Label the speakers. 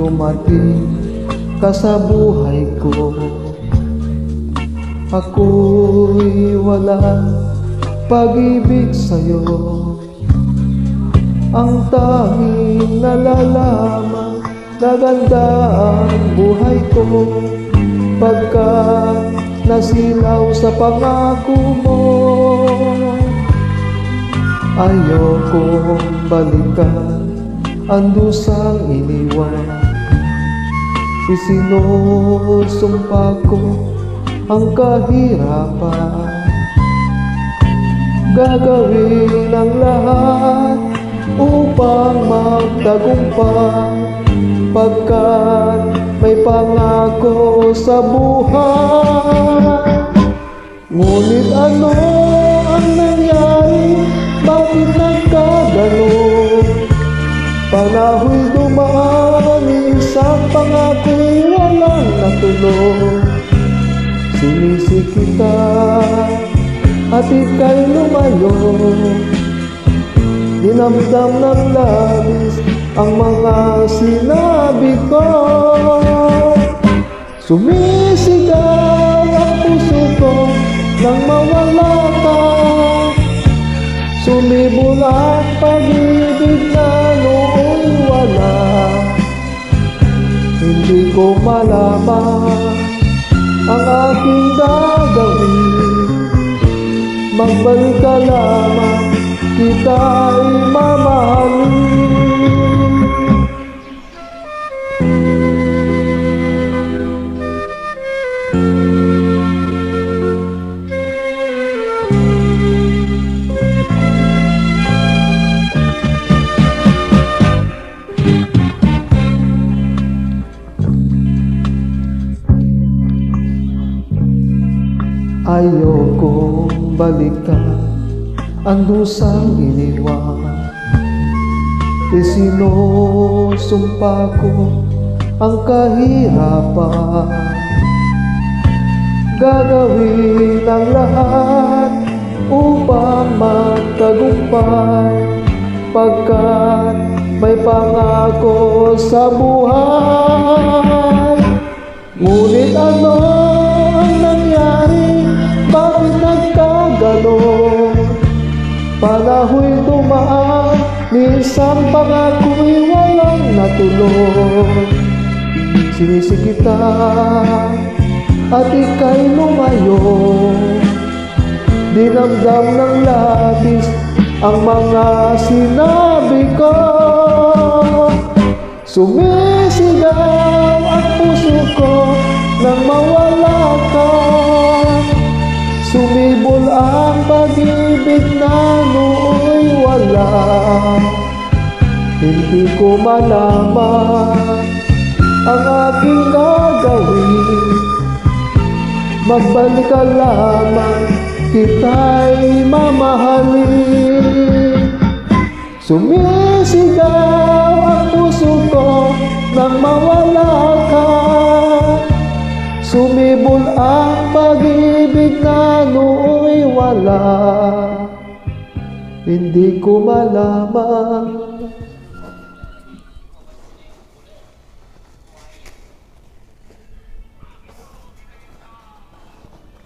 Speaker 1: dumating ka sa buhay ko, ako'y walang pag-ibig sa'yo. Ang tanging nalalaman na ganda ang buhay ko, pagkat nasilaw sa pangako mo. Ayokong balikan ang dusang iniwan, isinusumpa ko ang kahirapan. Gagawin ang lahat upang magtagumpay, pagkat may pangako sa buhay. Ngunit ano ang nangyari? Bakit nagkagano? Panahoy dumaan, isang pangako'y walang natuloy. Sinisi kita at ika'y lumayo, dinamdam ng labis ang mga sinabi ko. Sumisigaw ang puso ko nang mawala ka, sumibol ang pag-ibig na noon wala. Hindi ko malaman ang aking gagawin, magbalik ka lamang, kita'y mamahalin. Ayokong balikan ang dusang iniwan, isinusumpa ko ang kahirapan. Gagawin ang lahat upang magtagumpay, pagkat may pangako sa buhay. Ngunit ano ang nangyari? Bakit nagkagano? Panahoy dumaan, minsan pangako'y walang natuloy. Sinisi kita at ika'y lumayo, dinamdam ng labis ang mga sinabi ko. Sumisigaw ang puso ko nang mawala ka, sumibol ang pag-ibig na nooy wala. Hindi ko malaman ang aking gagawin, magbalik ka lamang, kita'y mamahalin. Sumisigaw ang puso ko nang mawala ka, sumibol ang pag-ibig na nooy wala. Hindi ko malaman